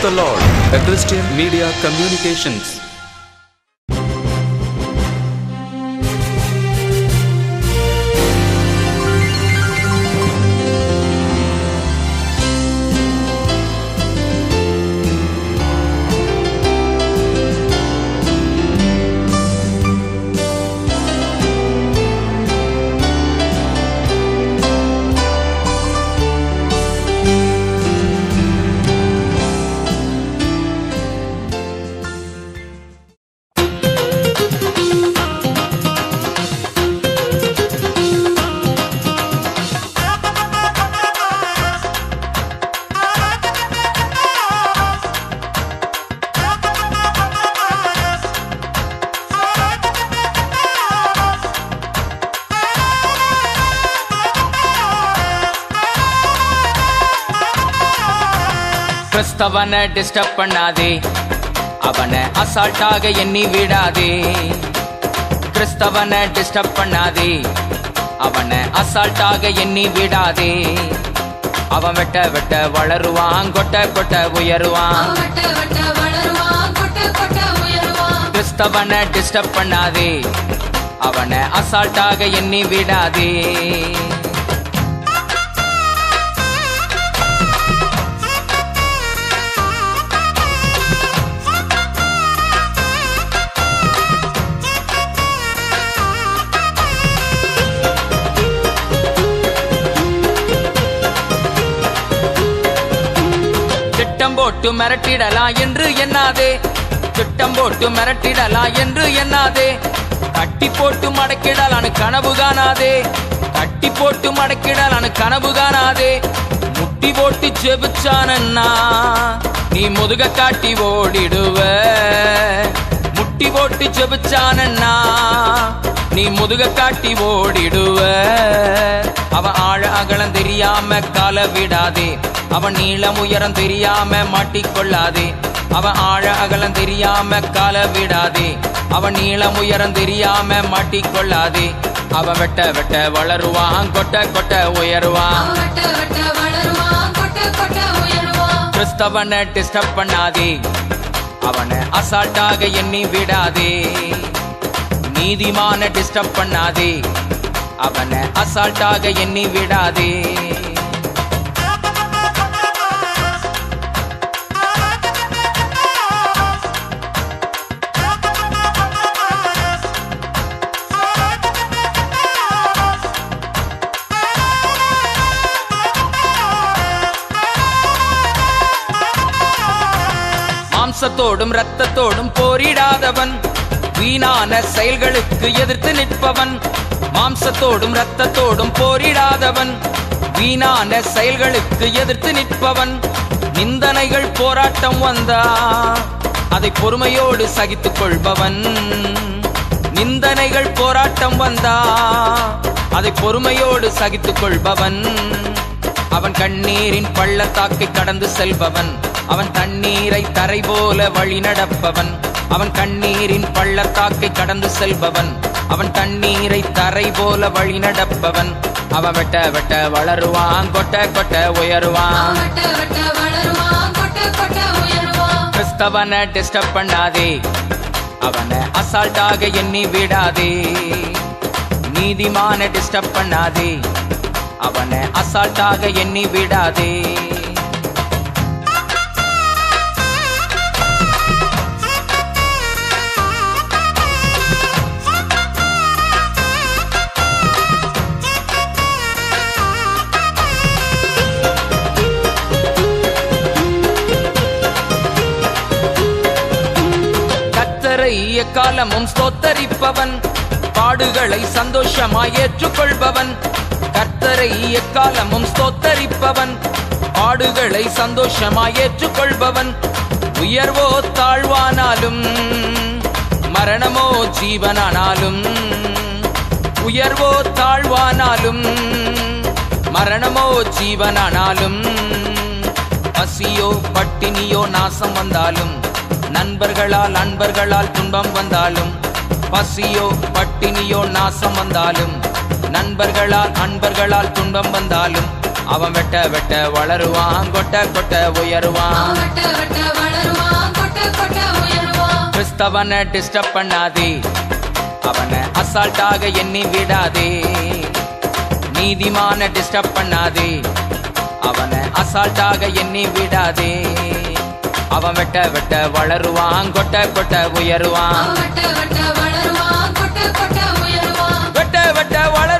the Lord, a Christian Media Communications. கிறிஸ்தவனை disturb பண்ணாதே, அவனை அசால்ட்டாக எண்ணி விடாதே. கிறிஸ்தவனை டிஸ்டர்ப் பண்ணாதே, அவனை அசால்ட்டாக எண்ணி விடாதே. அவன் வெட்ட வெட்ட வளருவான், கொட்ட கொட்ட உயருவான். கிறிஸ்தவனை டிஸ்டர்ப் பண்ணாதே, அவனை அசால்ட்டாக எண்ணி விடாதே. திட்டம் போட்டு மிரட்டிடலாம் என்று எண்ணாதே, திட்டம் போட்டு மிரட்டிடலாம் என்று எண்ணாதே. கட்டி போட்டு மடக்கிடலான்னு கனவு காணாதே, கட்டி போட்டு மடக்கிடலான்னு கனவு காணாதே. முட்டி போட்டு செபிச்சானன்னா நீ முதுக காட்டி ஓடிடுவ. முட்டி போட்டு செபிச்சானன்னா நீ முதுக காட்டி ஓடிடுவ. அவன் ஆழ அகலம் தெரியாம கால விடாதே, அவன் நீளம் உயரம் தெரியாம மாட்டிக்கொள்ளாதே. அவன் ஆழ அகலம் தெரியாம கால விடாதே, அவன் நீளம் உயரம் தெரியாம மாட்டிக்கொள்ளாதே. அவன் வெட்ட வெட்ட வளருவான், கொட்ட கொட்ட உயருவான். கிறிஸ்தவனை டிஸ்டர்ப் பண்ணாதே, அவனை அசால்ட்டாக எண்ணி விடாதே. நீதிமான டிஸ்டர்ப் பண்ணாதே, அவனை அசால்ட்டாக எண்ணி விடாதே. மாம்சத்தோடும் இரத்தத்தோடும் போரிடாதவன், வீணான செயல்களுக்கு எதிர்த்து நிற்பவன். மாம்சத்தோடும் இரத்தத்தோடும் போரிடாதவன், வீணான செயல்களுக்கு எதிர்த்து நிற்பவன். நிந்தனைகள் போராட்டம் வந்தா அதை பொறுமையோடு சகித்துக் கொள்பவன். நிந்தனைகள் போராட்டம் வந்தா அதை பொறுமையோடு சகித்துக் கொள்பவன். அவன் கண்ணீரின் பள்ளத்தாக்கை கடந்து செல்பவன், அவன் தண்ணீரை தரை போல வழி நடப்பவன். அவன் கண்ணீரின் பள்ளத்தாக்கை கடந்து செல்பவன், அவன் தண்ணீரை தரை போல வழி நடப்பவன். அவன் வெட்ட வெட்ட வளருவான், கொட்ட கொட்ட உயருவான். கிறிஸ்தவனை டிஸ்டர்ப் பண்ணாதே, அவனை அசால்ட்டாக எண்ணி விடாதே. நீதிமான டிஸ்டர்ப் பண்ணாதே, அவனை அசால்ட்டாக எண்ணி விடாதே. கர்த்தரை எக்காலமும் ஸ்தோத்தரிப்பவன், பாடுகளை சந்தோஷமாய் ஏற்றுக்கொள்பவன். கர்த்தரை எக்காலமும் ஸ்தோத்தரிப்பவன், பாடுகளை சந்தோஷமாய் ஏற்றுக்கொள்பவன். உயர்வோ தாழ்வானாலும், மரணமோ ஜீவனானாலும். உயர்வோ தாழ்வானாலும், மரணமோ ஜீவனானாலும். பசியோ பட்டினியோ நாசம் வந்தாலும், நண்பர்களால் அன்பர்களால் துன்பம் வந்தாலும். பசியோ பட்டினியோ நாசம் வந்தாலும், நண்பர்களால் அன்பர்களால் துன்பம் வந்தாலும் அவன் வெட்ட வெட்ட வளருவான் கொட்ட கொட்ட உயருவான் கிறிஸ்தவனை டிஸ்டர்ப் பண்ணாதே அவனை அசால்ட்டாக எண்ணி விடாதே நீதிமான டிஸ்டர்ப் பண்ணாதே அவனை அசால்ட்டாக எண்ணி விடாதே அவன் வெட்ட வெட்ட வளருவான் கொட்ட கொட்ட உயருவான் வெட்ட வெட்ட வளரு